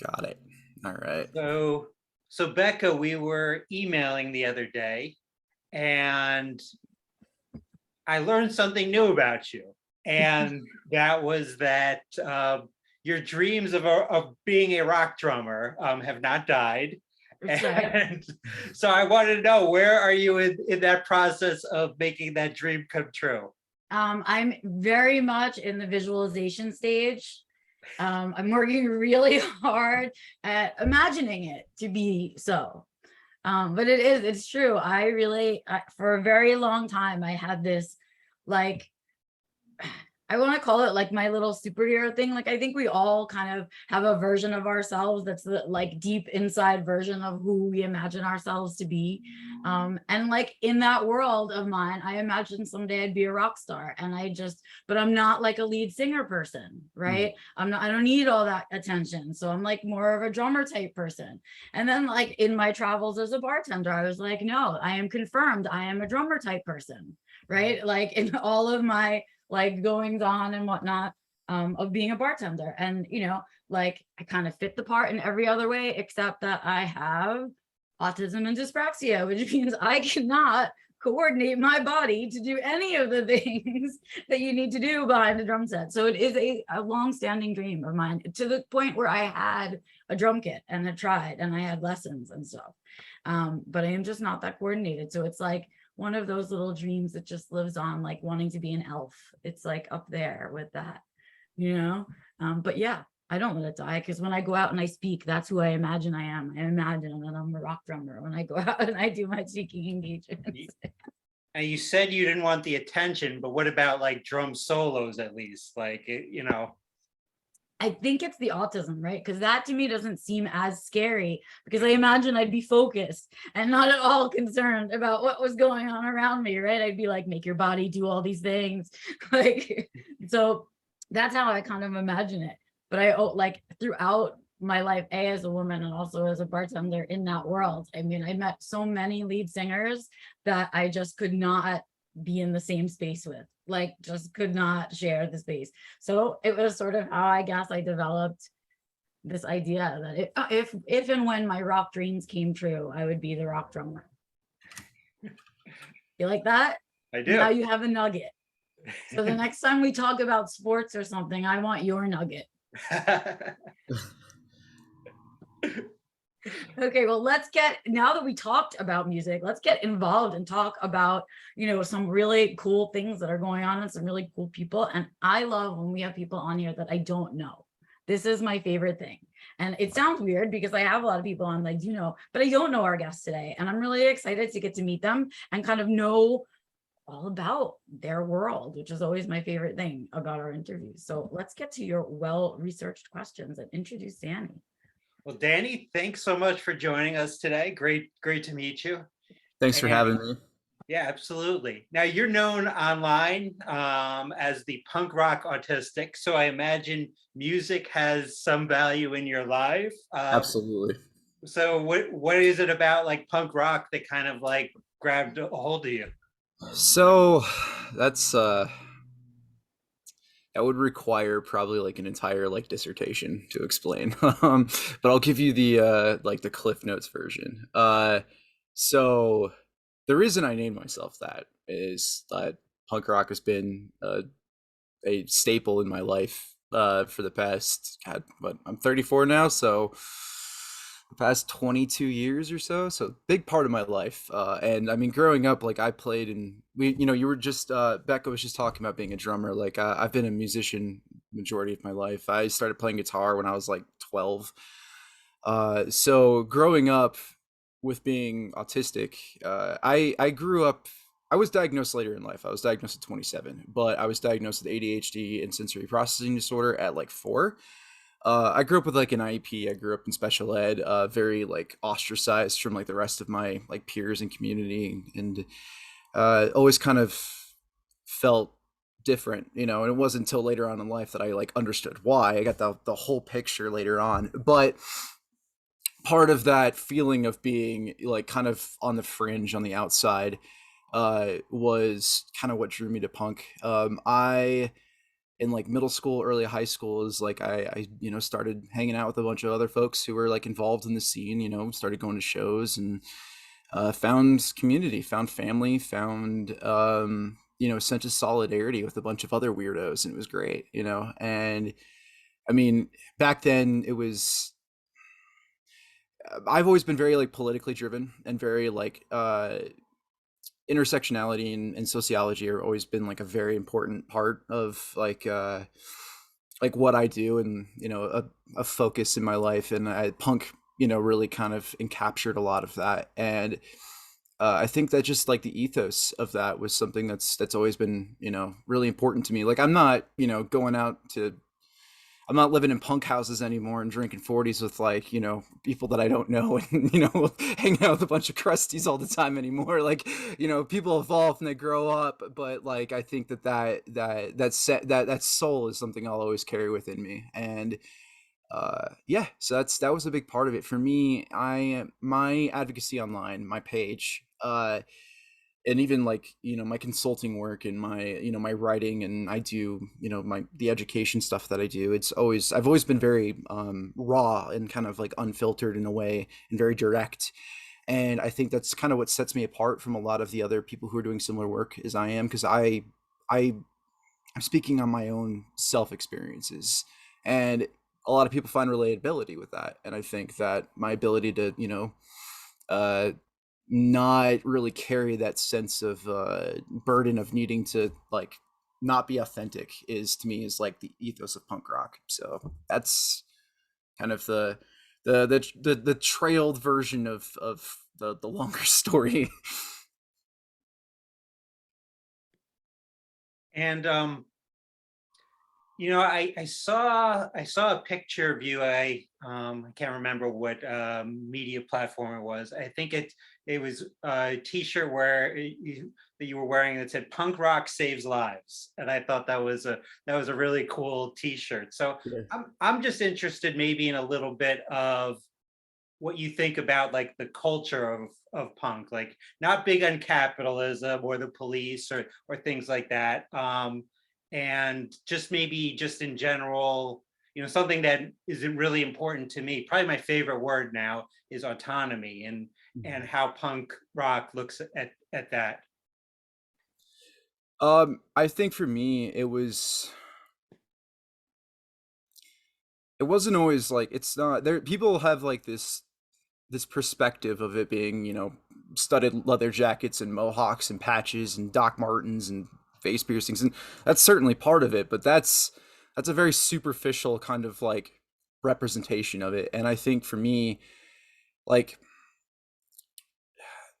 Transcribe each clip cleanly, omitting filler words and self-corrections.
Got it. All right. So Becca, we were emailing the other day, and I learned something new about you, and that was that your dreams of being a rock drummer have not died. That's right. And so I wanted to know, where are you in that process of making that dream come true? I'm very much in the visualization stage. I'm working really hard at imagining it to be so. But it's true. For a very long time, I had this, like, I want to call it like my little superhero thing. Like, I think we all kind of have a version of ourselves that's the like deep inside version of who we imagine ourselves to be. And like in that world of mine, I imagine someday I'd be a rock star, but I'm not like a lead singer person, right? I don't need all that attention. So I'm like more of a drummer type person. And then like in my travels as a bartender, I was like, no, I am confirmed. I am a drummer type person, right? Like in all of my like goings on and whatnot of being a bartender. And, like I kind of fit the part in every other way, except that I have autism and dyspraxia, which means I cannot coordinate my body to do any of the things that you need to do behind a drum set. So it is a long-standing dream of mine, to the point where I had a drum kit and had tried and I had lessons and stuff. But I am just not that coordinated. So it's like one of those little dreams that just lives on, like wanting to be an elf. It's like up there with that, but yeah, I don't let it die, because when I go out and I speak, that's who I imagine I am. I imagine that I'm a rock drummer when I go out and I do my speaking engagements. And you said you didn't want the attention, but what about like drum solos at least? Like, I think it's the autism, right? Because that to me doesn't seem as scary, because I imagine I'd be focused and not at all concerned about what was going on around me, right? I'd be like, make your body do all these things. Like, so that's how I kind of imagine it. But I like throughout my life, as a woman and also as a bartender in that world, I mean, I met so many lead singers that I just could not be in the same space with, like just could not share the space. So it was sort of how I guess I developed this idea that if and when my rock dreams came true, I would be the rock drummer. You like that? I do. Now you have a nugget. So the next time we talk about sports or something, I want your nugget. Okay, well, now that we talked about music, let's get involved and talk about, some really cool things that are going on and some really cool people. And I love when we have people on here that I don't know. This is my favorite thing. And it sounds weird because I have a lot of people on that I do know, but I don't know our guests today. And I'm really excited to get to meet them and kind of know all about their world, which is always my favorite thing about our interviews. So let's get to your well-researched questions and introduce Dani. Well, Dani, thanks so much for joining us today. Great to meet you. Thanks for having me. Yeah, absolutely. Now, you're known online as the Punk Rock Autistic, so I imagine music has some value in your life. Absolutely. So what is it about like punk rock that kind of like grabbed a hold of you? So that's that would require probably like an entire like dissertation to explain. But I'll give you the like the Cliff Notes version. So the reason I named myself that is that punk rock has been a staple in my life for the past, I'm 34 now, so the past 22 years or so. So big part of my life. And I mean, growing up, like I played and you were just, Becca was just talking about being a drummer. Like I've been a musician majority of my life. I started playing guitar when I was like 12. So growing up with being autistic, I grew up, I was diagnosed later in life. I was diagnosed at 27, but I was diagnosed with ADHD and sensory processing disorder at like 4. I grew up with like an IEP. I grew up in special ed, very like ostracized from like the rest of my like peers and community, and always kind of felt different, and it wasn't until later on in life that I like understood why. I got the whole picture later on, but part of that feeling of being like kind of on the fringe on the outside was kind of what drew me to punk. I in like middle school, early high school is like I started hanging out with a bunch of other folks who were like involved in the scene. Started going to shows and found community, found family, found a sense of solidarity with a bunch of other weirdos, and it was great. And I mean, back then it was. I've always been very like politically driven and very like intersectionality and sociology are always been like a very important part of like what I do, and a focus in my life. And punk really kind of encaptured a lot of that. And I think that just like the ethos of that was something that's always been really important to me. Like I'm not going out to I'm not living in punk houses anymore and drinking 40s with like, people that I don't know and, hanging out with a bunch of crusties all the time anymore. Like, people evolve and they grow up, but like, I think that soul is something I'll always carry within me. And, yeah, so that was a big part of it for me. My advocacy online, my page, and even like my consulting work and my my writing, and I do the education stuff that I do, I've always been very raw and kind of like unfiltered in a way, and very direct. And I think that's kind of what sets me apart from a lot of the other people who are doing similar work as I am, because I'm speaking on my own self experiences, and a lot of people find relatability with that. And I think that my ability to uh not really carry that sense of burden of needing to like not be authentic is, to me, is like the ethos of punk rock. So that's kind of the trailed version of the longer story. And I saw a picture of you. I can't remember what media platform it was. I think it was a T-shirt that you were wearing that said "Punk Rock Saves Lives," and I thought that was a really cool T-shirt. So Yeah. I'm just interested maybe in a little bit of what you think about like the culture of punk, like not big on capitalism or the police or things like that. And just maybe just in general, something that isn't really important to me. Probably my favorite word now is autonomy, and how punk rock looks at that. I think for me it wasn't always like, it's not there. People have like this perspective of it being, studded leather jackets and mohawks and patches and Doc Martens and face piercings, and that's certainly part of it. But that's a very superficial kind of like representation of it. And I think for me, like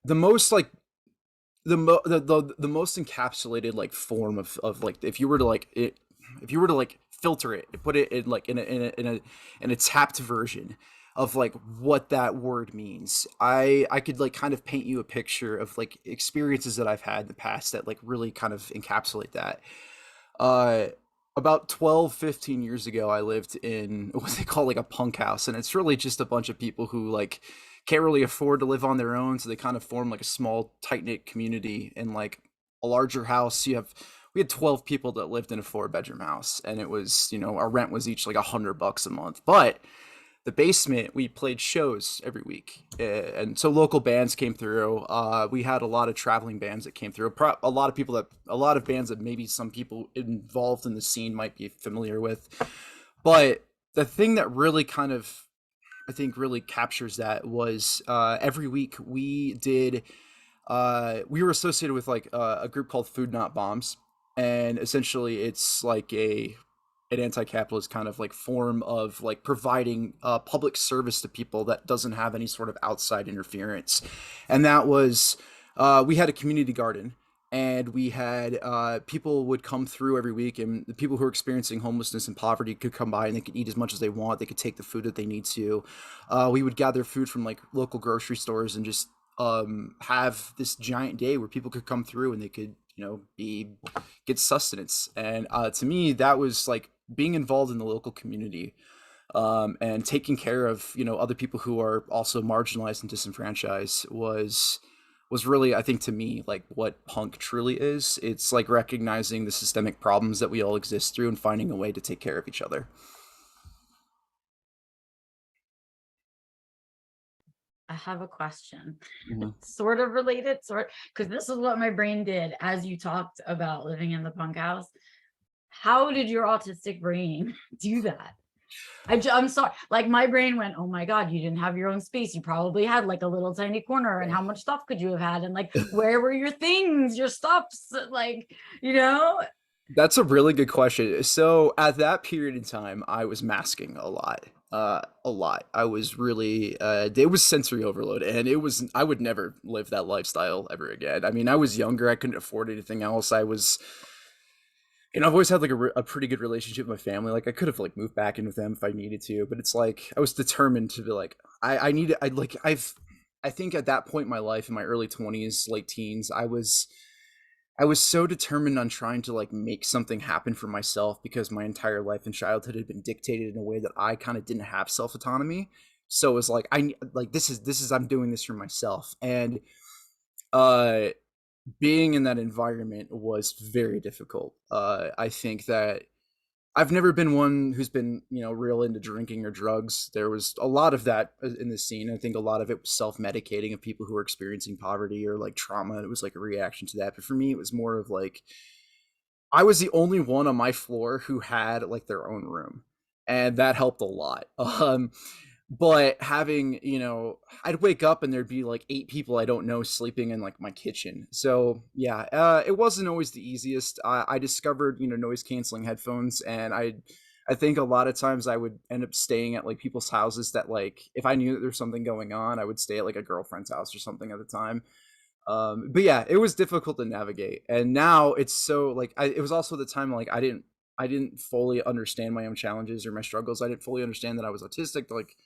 the most like the most encapsulated like form of like, if you were to like it, if you were to like filter it, put it in like in a tapped version of like what that word means, I could like kind of paint you a picture of like experiences that I've had in the past that like really kind of encapsulate that. uh about 12-15 years ago, I lived in what they call like a punk house, and it's really just a bunch of people who like can't really afford to live on their own, so they kind of form like a small tight-knit community in like a larger house. We had 12 people that lived in a 4-bedroom house, and it was, our rent was each like $100 a month. But the basement, we played shows every week, and so local bands came through. We had a lot of traveling bands that came through. A lot of bands that maybe some people involved in the scene might be familiar with. But the thing that really kind of, I think, really captures that was, every week we were associated with like a group called Food Not Bombs, and essentially it's like an anti-capitalist kind of like form of like providing public service to people that doesn't have any sort of outside interference. And that was, we had a community garden, and we had people would come through every week, and the people who are experiencing homelessness and poverty could come by, and they could eat as much as they want. They could take the food that they need to. We would gather food from like local grocery stores and just have this giant day where people could come through and they could get sustenance. And to me, that was like being involved in the local community, and taking care of other people who are also marginalized and disenfranchised, was was really, I think, to me, like what punk truly is. It's like recognizing the systemic problems that we all exist through and finding a way to take care of each other. I have a question. Mhm. Sort of related, because this is what my brain did as you talked about living in the punk house. How did your autistic brain do that? I'm sorry, like my brain went, oh my God, you didn't have your own space. You probably had like a little tiny corner, and how much stuff could you have had? And like, where were your things, your stuffs? Like, you know? That's a really good question. So at that period in time, I was masking a lot. A lot. I was really it was sensory overload, and I would never live that lifestyle ever again. I mean, I was younger, I couldn't afford anything else. I was, I've always had like a pretty good relationship with my family. Like I could have like moved back in with them if I needed to, but it's like I was determined to be like I needed I like I think at that point in my life, in my early 20s, late teens, I was so determined on trying to like make something happen for myself because my entire life and childhood had been dictated in a way that I kind of didn't have self autonomy. So it was like this is I'm doing this for myself, and uh being in that environment was very difficult. I think that I've never been one who's been, real into drinking or drugs. There was a lot of that in the scene. I think a lot of it was self-medicating of people who were experiencing poverty or like trauma. It was like a reaction to that. But for me, it was more of like I was the only one on my floor who had like their own room, and that helped a lot. But having, I'd wake up and there'd be like 8 people I don't know sleeping in like my kitchen. So yeah, it wasn't always the easiest. I discovered, noise canceling headphones, and I think a lot of times I would end up staying at like people's houses that like if I knew that there's something going on, I would stay at like a girlfriend's house or something at the time. But yeah, it was difficult to navigate, and now it's so like it was also the time like I didn't fully understand my own challenges or my struggles. I didn't fully understand that I was autistic. Like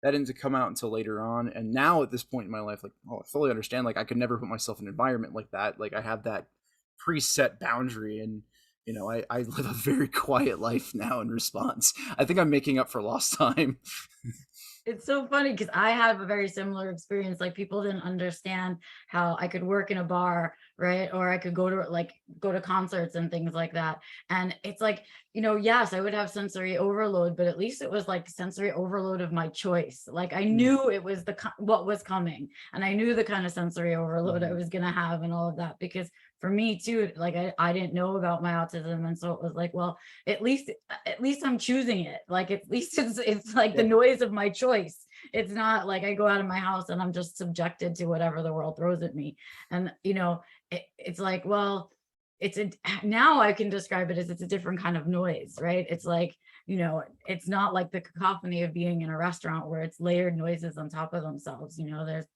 that didn't come out until later on, and now at this point in my life, like I fully understand. Like I could never put myself in an environment like that. Like I have that preset boundary, and I live a very quiet life now in response. I think I'm making up for lost time. It's so funny because I have a very similar experience. Like people didn't understand how I could work in a bar, right? Or I could go to concerts and things like that. And it's like, yes, I would have sensory overload, but at least it was like sensory overload of my choice. Like I knew it was what was coming, and I knew the kind of sensory overload I was gonna have and all of that. Because for me too, like I didn't know about my autism, and so it was like, well, at least I'm choosing it. Like at least it's like the noise of my choice. It's not like I go out of my house and I'm just subjected to whatever the world throws at me. And it's like, well, now I can describe it as it's a different kind of noise, right? It's like, it's not like the cacophony of being in a restaurant where it's layered noises on top of themselves. There's,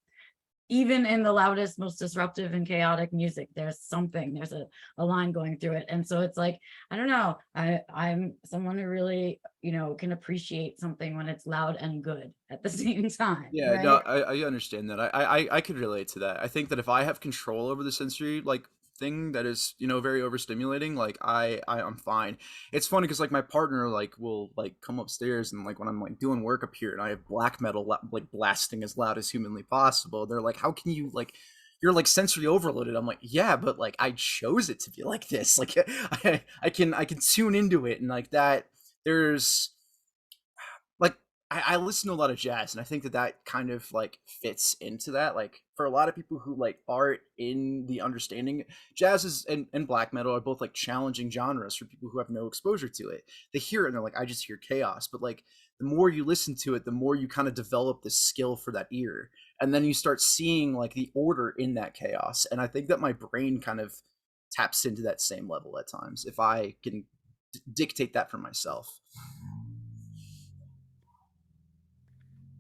even in the loudest, most disruptive and chaotic music, there's a line going through it. And so it's like, I don't know, I'm someone who really, can appreciate something when it's loud and good at the same time, Yeah, no, right? I understand that. I could relate to that. I think that if I have control over the sensory like thing that is, very overstimulating, like I'm fine. It's funny because like my partner like will like come upstairs, and like when I'm like doing work up here and I have black metal like blasting as loud as humanly possible, they're like, how can you like you're like sensory overloaded. I'm like, yeah, but like I chose it to be like this. Like I can tune into it, and like that there's like I listen to a lot of jazz, and I think that that kind of like fits into that. Like for a lot of people who like are in the understanding, jazz is and black metal are both like challenging genres for people who have no exposure to it. They hear it and they're like, I just hear chaos. But like the more you listen to it, the more you kind of develop this skill for that ear, and then you start seeing like the order in that chaos. And I think that my brain kind of taps into that same level at times if I can dictate that for myself.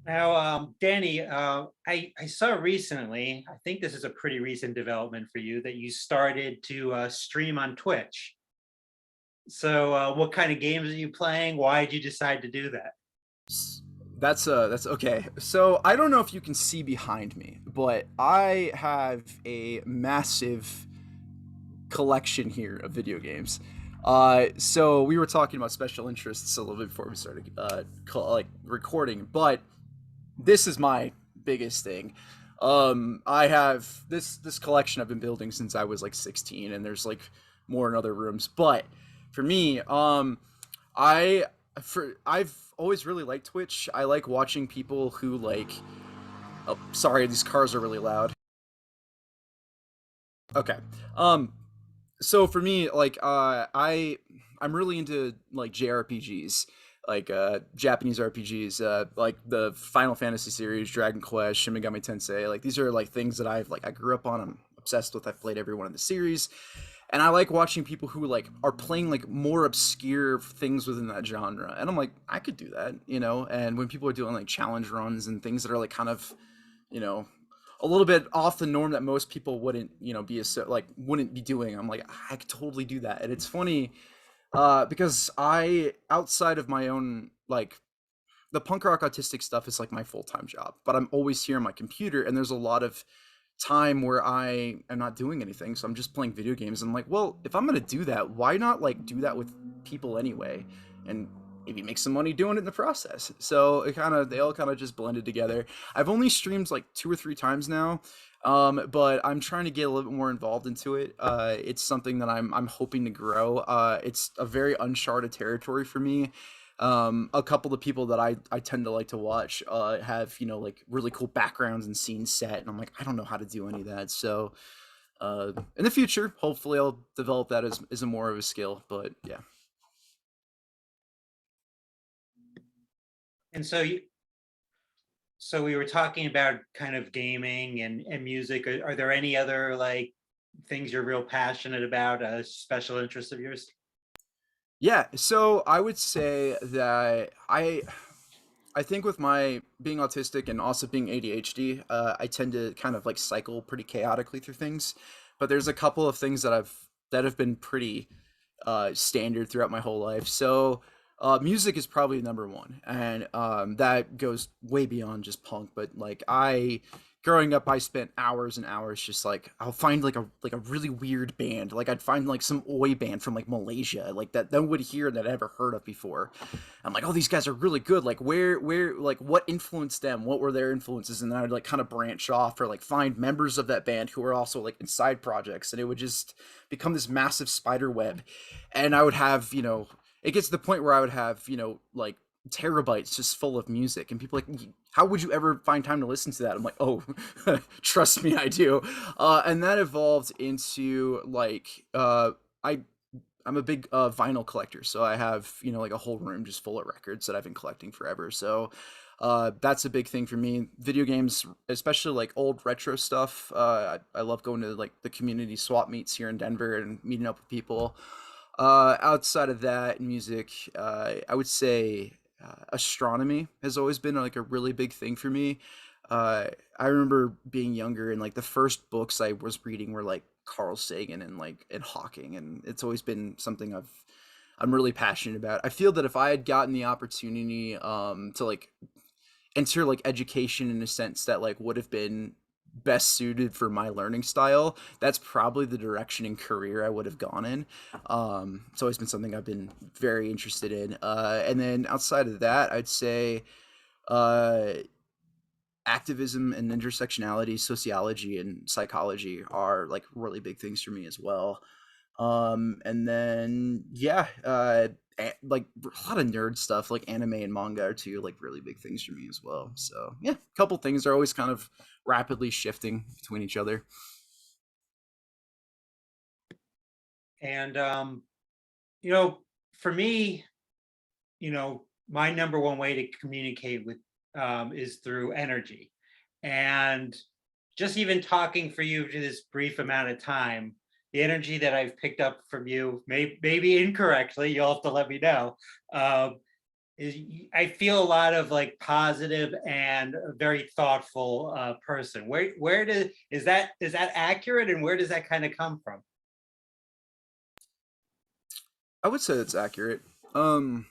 Now, Dani, I saw recently, I think this is a pretty recent development for you, that you started to stream on Twitch. So what kind of games are you playing? Why did you decide to do that? That's okay. So I don't know if you can see behind me, but I have a massive collection here of video games. So we were talking about special interests a little bit before we started like recording, but this is my biggest thing. I have this collection I've been building since I was like 16, and there's like more in other rooms. But for me, I I've always really liked Twitch. I like watching people who like. Oh, sorry, these cars are really loud. Okay. Um, so for me, like I'm really into like JRPGs, like Japanese RPGs, like the Final Fantasy series, Dragon Quest, Shin Megami Tensei. Like these are like things that I grew up on. I'm obsessed with. I've played every one of the series, and I like watching people who like are playing like more obscure things within that genre. And I'm like, I could do that, you know. And when people are doing like challenge runs and things that are like kind of, you know, a little bit off the norm that most people wouldn't, you know, be like wouldn't be doing. I'm like, I could totally do that. And it's funny because I outside of my own like the punk rock autistic stuff is like my full-time job, but I'm always here on my computer and there's a lot of time where I am not doing anything, so I'm just playing video games. And I'm like, well, if I'm gonna do that, why not like do that with people anyway, and maybe make some money doing it in the process. So they all kind of just blended together. I've only streamed like 2 or 3 times now, but I'm trying to get a little bit more involved into it. It's something that I'm hoping to grow. It's a very uncharted territory for me. A couple of people that I tend to like to watch have, you know, like really cool backgrounds and scenes set, and I'm like, I don't know how to do any of that. So in the future, hopefully I'll develop that as a more of a skill. But yeah. And so we were talking about kind of gaming and music. Are there any other like things you're real passionate about, a special interest of yours? Yeah, so I would say that I think with my being autistic and also being ADHD, I tend to kind of like cycle pretty chaotically through things. But there's a couple of things that have been pretty standard throughout my whole life. So music is probably number one, and that goes way beyond just punk. But like I, growing up, I spent hours and hours just like I'll find like a really weird band. Like I'd find like some oi band from like Malaysia, like that no one would hear that I ever heard of before. I'm like, oh, these guys are really good. Like like what influenced them? What were their influences? And then I'd like kind of branch off or like find members of that band who were also like in side projects, and it would just become this massive spider web. And I would have, you know, it gets to the point where I would have, you know, like terabytes just full of music, and people like, how would you ever find time to listen to that? I'm like, oh, trust me, I do. And that evolved into like I I'm a big vinyl collector, so I have, you know, like a whole room just full of records that I've been collecting forever. So that's a big thing for me. Video games, especially like old retro stuff. I love going to like the community swap meets here in Denver and meeting up with people. Outside of that, music, I would say astronomy has always been like a really big thing for me. I remember being younger and like the first books I was reading were like Carl Sagan and Hawking, and it's always been something I'm really passionate about. I feel that if I had gotten the opportunity to like enter like education in a sense that like would have been best suited for my learning style, that's probably the direction and career I would have gone in. It's always been something I've been very interested in. And then outside of that, I'd say uh, activism and intersectionality, sociology and psychology are like really big things for me as well. And then yeah, like a lot of nerd stuff like anime and manga are two like really big things for me as well. So yeah, a couple things are always kind of rapidly shifting between each other. And you know, for me, you know, my number one way to communicate with is through energy. And just even talking for you to this brief amount of time, the energy that I've picked up from you, maybe incorrectly, you'll have to let me know, uh, is I feel a lot of like positive and a very thoughtful person. Is that accurate, and where does that kind of come from? I would say that's accurate. I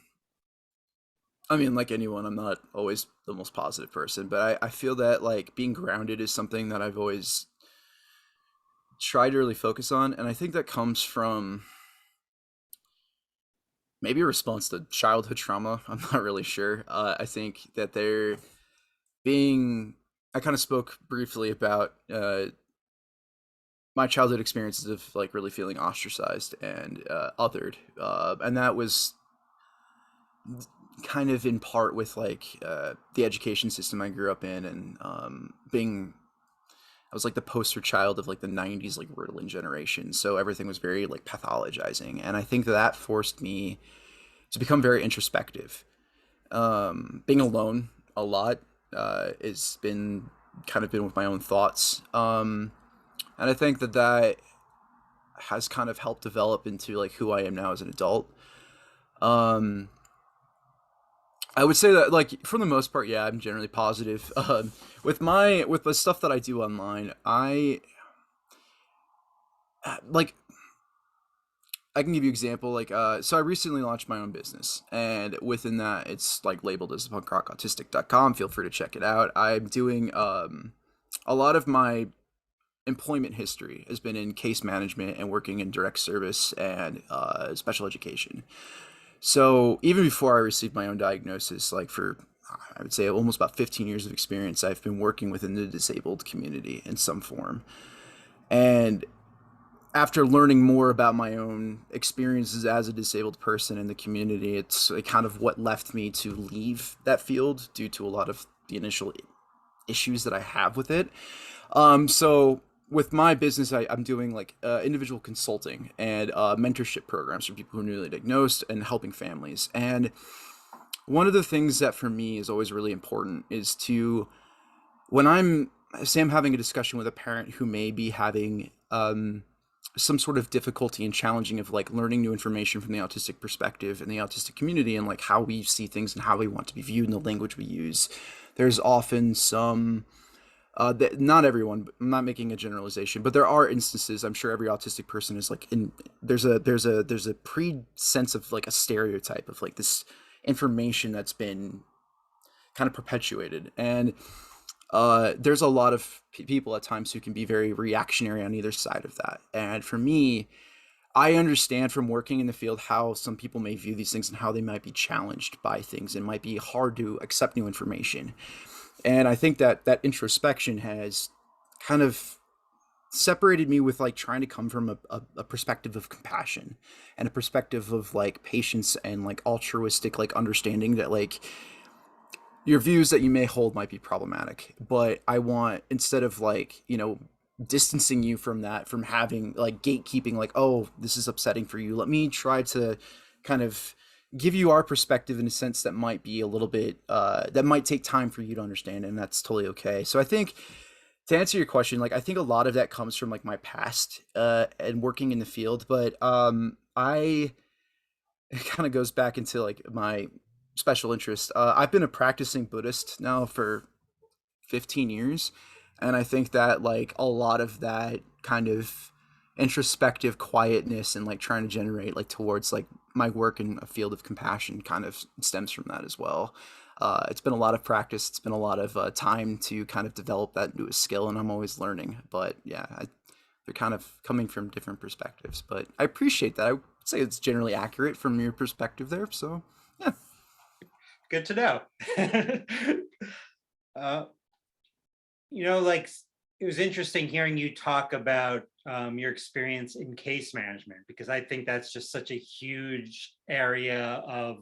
mean, like anyone, I'm not always the most positive person, but I feel that like being grounded is something that I've always tried to really focus on, and I think that comes from maybe a response to childhood trauma. I'm not really sure. I think that they're being I kind of spoke briefly about my childhood experiences of like really feeling ostracized and othered, and that was kind of in part with like the education system I grew up in, and being I was like the poster child of like the 90s like Ritalin generation, so everything was very like pathologizing, and I think that forced me to become very introspective. Being alone a lot has been kind of been with my own thoughts, and I think that that has kind of helped develop into like who I am now as an adult. Um, I would say that like for the most part, yeah, I'm generally positive. With the stuff that I do online, I like I can give you an example. Like, so I recently launched my own business, and within that, it's like labeled as punkrockautistic.com. Feel free to check it out. I'm doing a lot of my employment history has been in case management and working in direct service and special education. So even before I received my own diagnosis, like for I would say almost about 15 years of experience, I've been working within the disabled community in some form. And after learning more about my own experiences as a disabled person in the community, it's like kind of what left me to leave that field due to a lot of the initial issues that I have with it. So with my business, I'm doing like individual consulting and mentorship programs for people who are newly diagnosed and helping families. And one of the things that for me is always really important is to, when I'm, say I'm having a discussion with a parent who may be having some sort of difficulty and challenging of like learning new information from the autistic perspective and the autistic community and like how we see things and how we want to be viewed and the language we use, there's often some not everyone, I'm not making a generalization, but there are instances, I'm sure every autistic person is like in, there's a pre sense of like a stereotype of like this information that's been kind of perpetuated. And there's a lot of people at times who can be very reactionary on either side of that. And for me, I understand from working in the field how some people may view these things and how they might be challenged by things and might be hard to accept new information. And I think that that introspection has kind of separated me with like trying to come from a perspective of compassion and a perspective of like patience and like altruistic like understanding that like your views that you may hold might be problematic, but I want, instead of like, you know, distancing you from that, from having like gatekeeping, like, oh, this is upsetting for you, let me try to kind of give you our perspective in a sense that might be a little bit that might take time for you to understand, and that's totally okay. So I think, to answer your question, like I think a lot of that comes from like my past and working in the field, but I it kind of goes back into like my special interest. I've been a practicing Buddhist now for 15 years, and I think that like a lot of that kind of introspective quietness and like trying to generate like towards like my work in a field of compassion kind of stems from that as well. It's been a lot of practice. It's been a lot of time to kind of develop that into a skill, and I'm always learning. But yeah, they're kind of coming from different perspectives. But I appreciate that. I would say it's generally accurate from your perspective there. So yeah. Good to know. uh, like it was interesting hearing you talk about your experience in case management, because I think that's just such a huge area of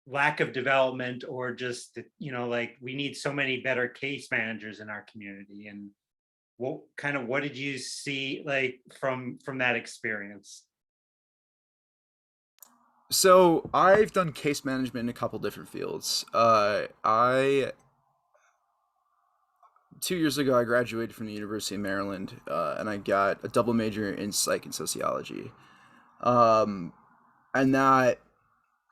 lack of development, or just like we need so many better case managers in our community. And what did you see like from that experience? So I've done case management in a couple different fields. I 2 years ago I graduated from the University of Maryland, and I got a double major in psych and sociology, um, and that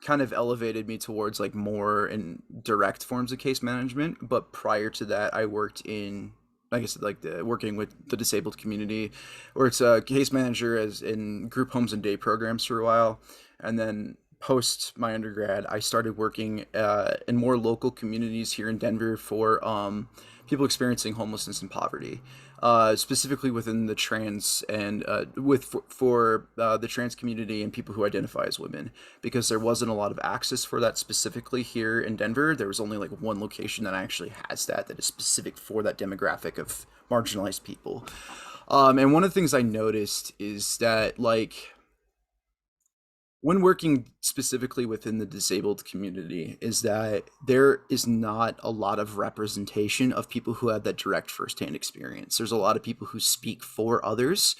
kind of elevated me towards like more in direct forms of case management. But prior to that, I worked in, like I said, like working with the disabled community, where it's a case manager as in group homes and day programs for a while, and then post my undergrad, I started working in more local communities here in Denver for people experiencing homelessness and poverty, specifically within the trans and for the trans community and people who identify as women, because there wasn't a lot of access for that specifically here in Denver. There was only like one location that actually has that is specific for that demographic of marginalized people. And one of the things I noticed is that like when working specifically within the disabled community is that there is not a lot of representation of people who have that direct firsthand experience. There's a lot of people who speak for others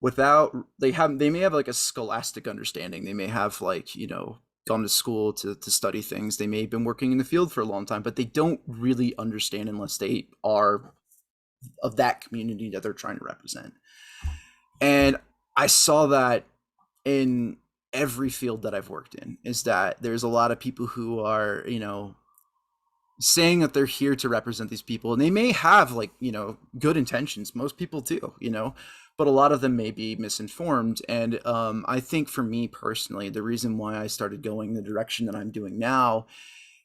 without they may have like a scholastic understanding. They may have like, you know, gone to school to study things. They may have been working in the field for a long time, but they don't really understand unless they are of that community that they're trying to represent. And I saw that in every field that I've worked in, is that there's a lot of people who are, you know, saying that they're here to represent these people, and they may have like, you know, good intentions. Most people do, you know, but a lot of them may be misinformed. And I think for me personally, the reason why I started going the direction that I'm doing now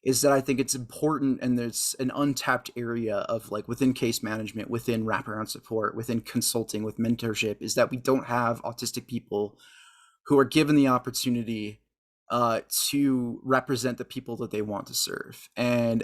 is that I think it's important, and there's an untapped area of like within case management, within wraparound support, within consulting, with mentorship, is that we don't have autistic people who are given the opportunity to represent the people that they want to serve. And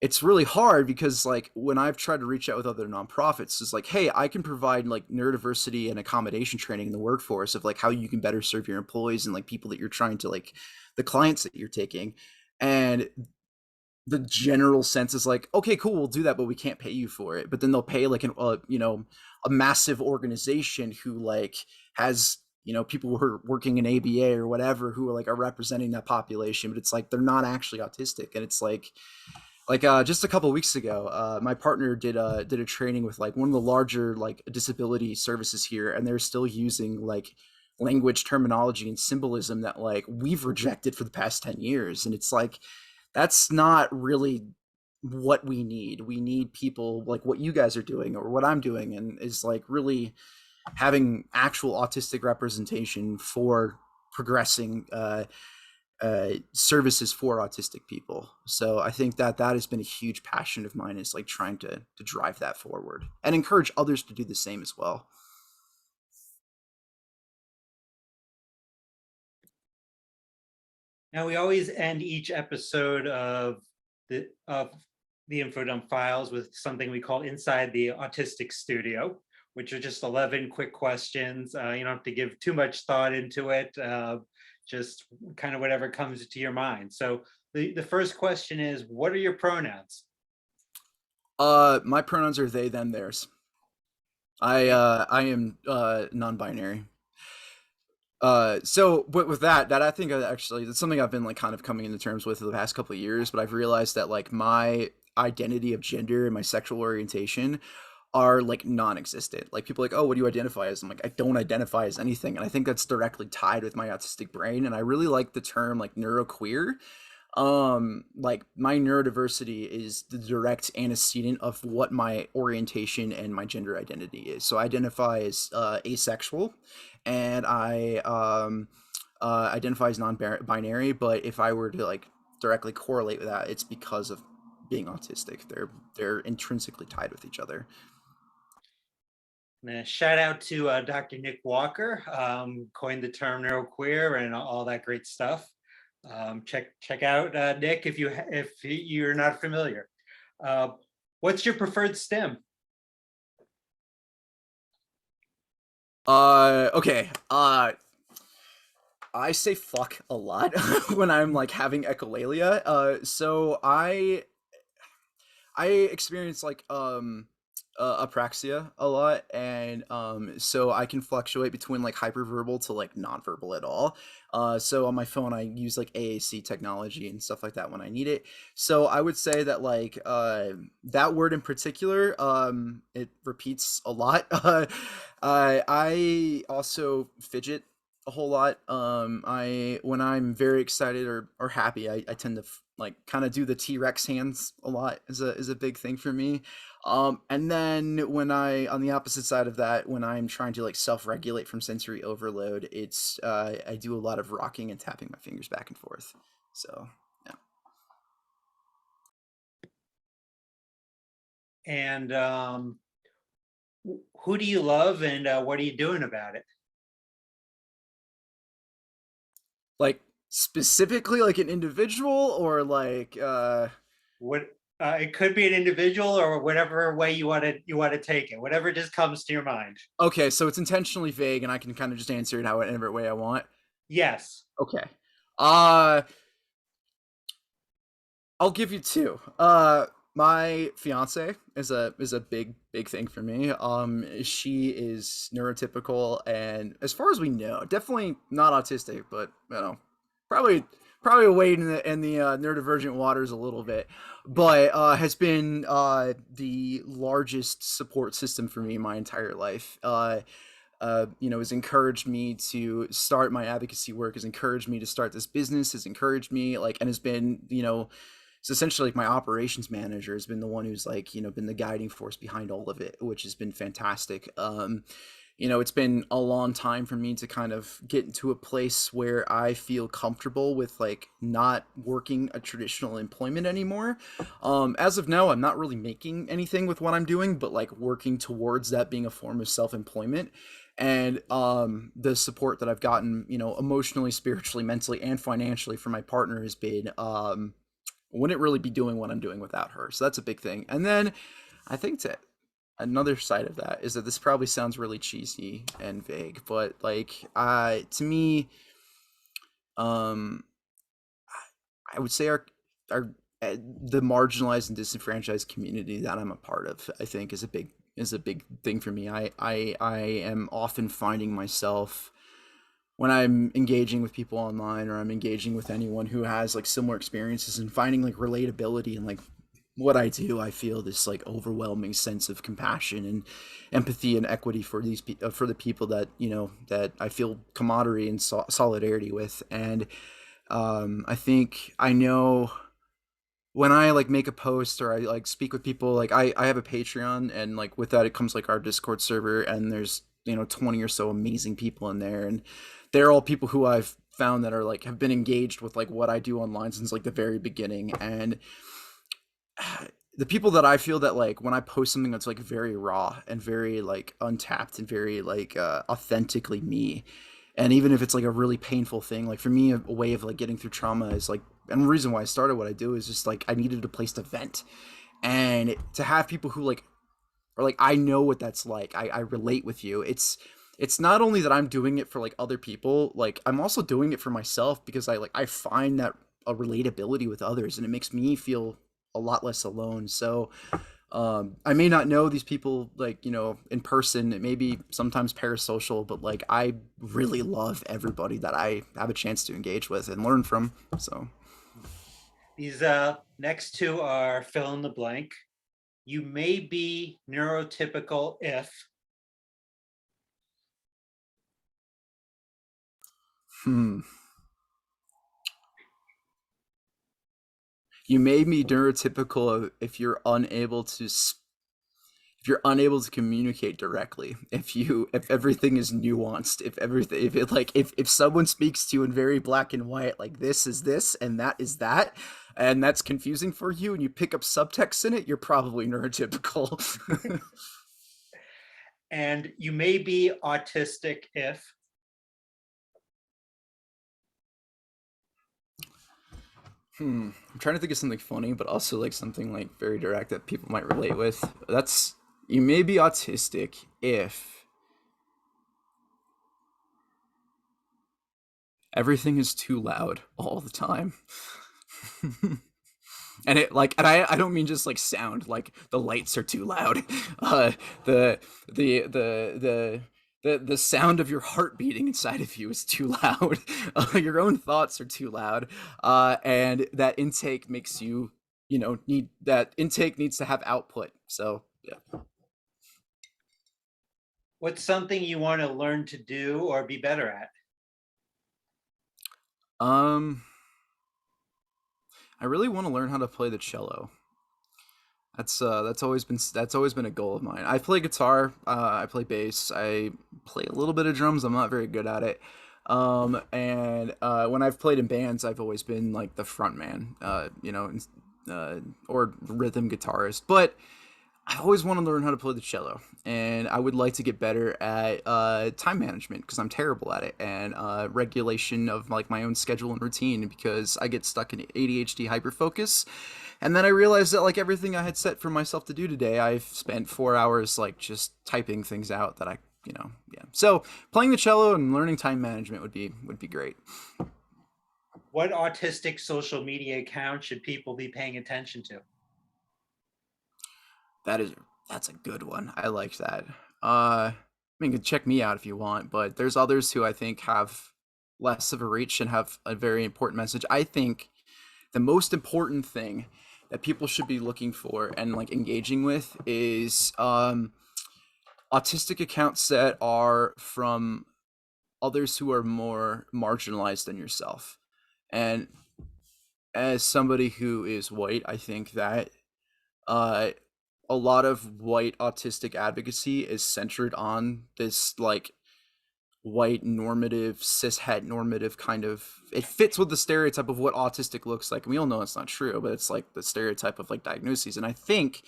it's really hard because like when I've tried to reach out with other nonprofits, it's like, hey, I can provide like neurodiversity and accommodation training in the workforce of like how you can better serve your employees and like people that you're trying to like the clients that you're taking. And the general sense is like, okay, cool, we'll do that, but we can't pay you for it. But then they'll pay like an you know, a massive organization who like has, you know, people who are working in ABA or whatever who are like are representing that population, but it's like they're not actually autistic. And it's like just a couple of weeks ago, my partner did a training with like one of the larger like disability services here, and they're still using like language terminology and symbolism that like we've rejected for the past 10 years. And it's like that's not really what we need. We need people like what you guys are doing or what I'm doing, and is like really having actual autistic representation for progressing services for autistic people. So I think that that has been a huge passion of mine, is like trying to drive that forward and encourage others to do the same as well. Now we always end each episode of the Infodump Files with something we call Inside the Autistic Studio, which are just 11 quick questions. You don't have to give too much thought into it, just kind of whatever comes to your mind. So the first question is, what are your pronouns? My pronouns are they, them, theirs. I am non-binary. So but with that I think actually that's something I've been like kind of coming into terms with for the past couple of years, but I've realized that like my identity of gender and my sexual orientation are like non-existent. Like people are like, oh, what do you identify as? I'm like, I don't identify as anything. And I think that's directly tied with my autistic brain. And I really like the term like neuroqueer. Like my neurodiversity is the direct antecedent of what my orientation and my gender identity is. So I identify as asexual, and I identify as non-binary. But if I were to like directly correlate with that, it's because of being autistic. They're intrinsically tied with each other. And a shout out to Dr. Nick Walker, coined the term neuroqueer and all that great stuff. Check out Nick if you're not familiar. What's your preferred stem? Okay. I say fuck a lot when I'm like having echolalia. So I experience like apraxia a lot, and so I can fluctuate between like hyperverbal to like nonverbal at all. So on my phone I use like AAC technology and stuff like that when I need it. So I would say that like that word in particular, it repeats a lot. I also fidget a whole lot. I when I'm very excited or happy, I tend to like kind of do the T-Rex hands a lot is a big thing for me. And then when I on the opposite side of that, when I'm trying to like self-regulate from sensory overload, it's I do a lot of rocking and tapping my fingers back and forth. So yeah. And who do you love, and what are you doing about it? Like specifically like an individual or like What it could be an individual or whatever way you want to take it, whatever just comes to your mind. okay, so it's intentionally vague and I can kind of just answer it however way I want. Yes. Okay. Uh I'll give you two. My fiance is a big thing for me. She is neurotypical, and as far as we know, definitely not autistic, but you know, probably probably wading in the neurodivergent waters a little bit, but has been the largest support system for me my entire life. You know, has encouraged me to start my advocacy work, has encouraged me to start this business, has encouraged me like, and has been, you know, it's essentially like my operations manager has been the one who's like, you know, been the guiding force behind all of it, which has been fantastic. You know, it's been a long time for me to kind of get into a place where I feel comfortable with like not working a traditional employment anymore. As of now, I'm not really making anything with what I'm doing, but like working towards that being a form of self-employment. And the support that I've gotten, you know, emotionally, spiritually, mentally, and financially from my partner has been wouldn't really be doing what I'm doing without her. So that's a big thing. And then I think that another side of that is that this probably sounds really cheesy and vague, but like to me, um I would say our the marginalized and disenfranchised community that I'm a part of, I think is a big thing for me. I am often finding myself when I'm engaging with people online or I'm engaging with anyone who has like similar experiences and finding like relatability and like what I do, I feel this like overwhelming sense of compassion and empathy and equity for for the people that you know that I feel camaraderie and solidarity with. And I think I know when I like make a post or I like speak with people, like I have a Patreon and like with that it comes like our Discord server and there's you know 20 or so amazing people in there and they're all people who I've found that are like have been engaged with like what I do online since like the very beginning. And the people that I feel that like when I post something that's like very raw and very like untapped and very like authentically me, and even if it's like a really painful thing, like for me a way of like getting through trauma is like, and the reason why I started what I do is just like I needed a place to vent. And to have people who like or like I know what that's like. I relate with you. It's not only that I'm doing it for like other people, like I'm also doing it for myself because I find that a relatability with others and it makes me feel a lot less alone. So I may not know these people like, you know, in person, it may be sometimes parasocial, but like I really love everybody that I have a chance to engage with and learn from. So These next two are fill in the blank. You may be neurotypical if hmm. You made me neurotypical if you're unable to if you're unable to communicate directly, if everything is nuanced, if everything if it like if someone speaks to you in very black and white, like this is this and that is that, and that's confusing for you, and you pick up subtext in it, you're probably neurotypical. and you may be autistic if I'm trying to think of something funny, but also like something like very direct that people might relate with. That's you may be autistic if everything is too loud all the time. And it like and I don't mean just like sound, like the lights are too loud. uh the the the the the sound of your heart beating inside of you is too loud. Your own thoughts are too loud, and that intake makes you, you know, need that intake needs to have output. So yeah. what's something you want to learn to do or be better at? Um, I really want to learn how to play the cello. That's always been a goal of mine. I play guitar, I play bass, I play a little bit of drums. I'm not very good at it. And when I've played in bands, I've always been like the front man, or rhythm guitarist. But I've always wanted to learn how to play the cello, and I would like to get better at time management because I'm terrible at it, and regulation of like my own schedule and routine because I get stuck in ADHD hyperfocus, and then I realized that like everything I had set for myself to do today, I've spent 4 hours like just typing things out that yeah. So playing the cello and learning time management would be great. What autistic social media account should people be paying attention to? That is that's a good one. I like that. I mean, you can check me out if you want, but there's others who I think have less of a reach and have a very important message. I think the most important thing that people should be looking for and like engaging with is autistic accounts that are from others who are more marginalized than yourself. And as somebody who is white, I think that uh, a lot of white autistic advocacy is centered on this like white normative cishet normative kind of, it fits with the stereotype of what autistic looks like, and we all know it's not true, but it's like the stereotype of like diagnoses. And I think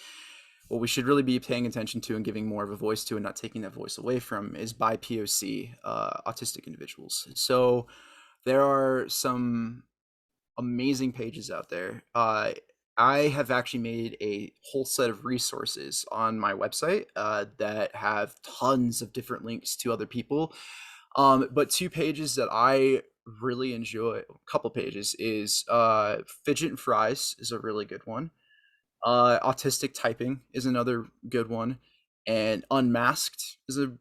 what we should really be paying attention to and giving more of a voice to and not taking that voice away from is BIPOC autistic individuals. So there are some amazing pages out there. I have actually made a whole set of resources on my website that have tons of different links to other people. But two pages that I really enjoy, a couple pages, is Fidget and Fries is a really good one. Autistic Typing is another good one. And Unmasked is a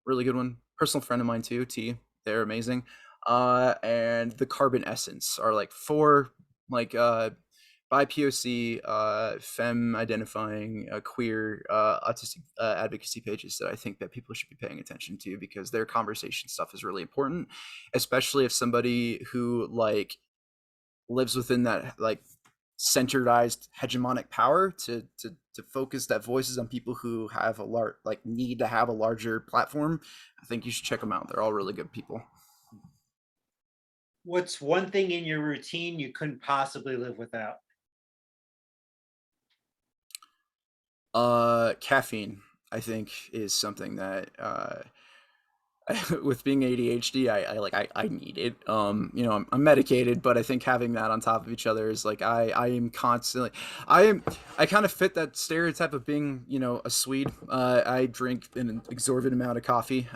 really good one. Personal friend of mine too, T. They're amazing. And the Carbon Essence are like four like by POC, femme identifying, queer, autistic advocacy pages that I think that people should be paying attention to because their conversation stuff is really important, especially if somebody who like lives within that like centralized hegemonic power to focus that voices on people who have a large like need to have a larger platform. I think you should check them out. They're all really good people. What's one thing in your routine you couldn't possibly live without? Caffeine, I think, is something that with being ADHD, I need it. I'm medicated, but I think having that on top of each other is like I am constantly, I kind of fit that stereotype of being a Swede. I drink an exorbitant amount of coffee.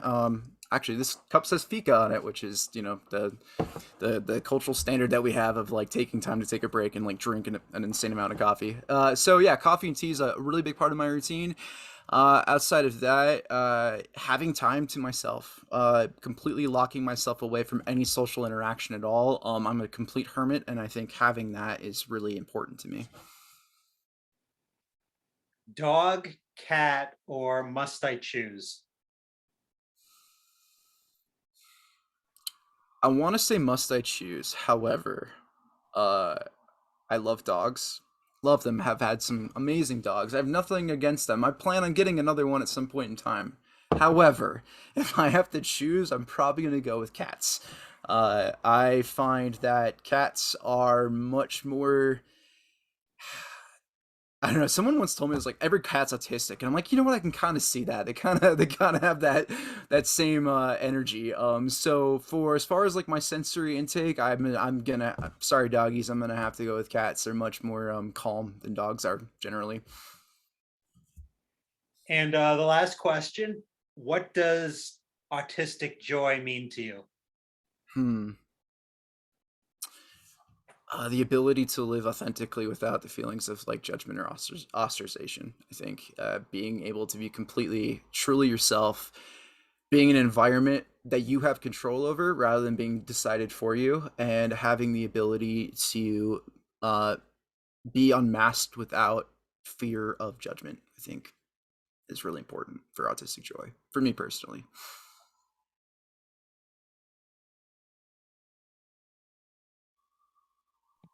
Actually, this cup says fika on it, which is the cultural standard that we have of like taking time to take a break and like drink an insane amount of coffee. So yeah, coffee and tea is a really big part of my routine. Outside of that, having time to myself, completely locking myself away from any social interaction at all. I'm a complete hermit, and I think having that is really important to me. Dog, cat, or must I choose? I want to say must I choose. However, uh, I love dogs. Love them. Have had some amazing dogs. I have nothing against them. I plan on getting another one at some point in time. However, if I have to choose, I'm probably going to go with cats. I find that cats are much more. I don't know. Someone once told me it was like every cat's autistic, and I'm like, you know what? I can kind of see that. They kind of have that same energy. So for as far as like my sensory intake, I'm gonna. Sorry, doggies. I'm gonna have to go with cats. They're much more calm than dogs are generally. And the last question, what does autistic joy mean to you? Hmm. The ability to live authentically without the feelings of like judgment or ostracization. I think being able to be completely, truly yourself, being in an environment that you have control over rather than being decided for you, and having the ability to uh, be unmasked without fear of judgment, I think is really important for autistic joy, for me personally.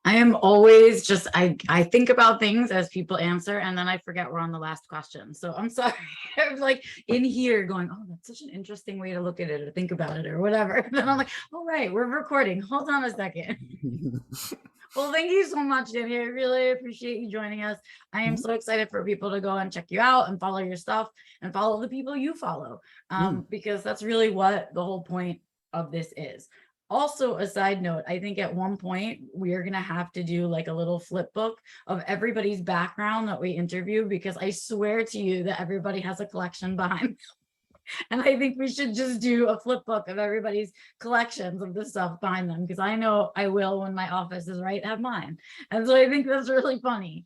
I am always just, I think about things as people answer, and then I forget we're on the last question. So I'm sorry. I'm like in here going, oh, that's such an interesting way to look at it or think about it or whatever. And then I'm like, all right, we're recording. Hold on a second. Well, thank you so much, Danny. I really appreciate you joining us. I am so excited for people to go and check you out and follow your stuff and follow the people you follow, because that's really what the whole point of this is. Also, a side note, I think at one point we are going to have to do like a little flip book of everybody's background that we interview, because I swear to you that everybody has a collection behind. And I think we should just do a flip book of everybody's collections of the stuff behind them, because I know I will, when my office is right, have mine. And so I think that's really funny.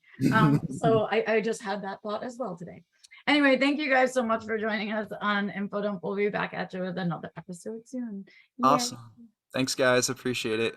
So I just had that thought as well today. Anyway, thank you guys so much for joining us on Info Dump. We'll be back at you with another episode soon. Yay. Awesome. Thanks, guys. Appreciate it.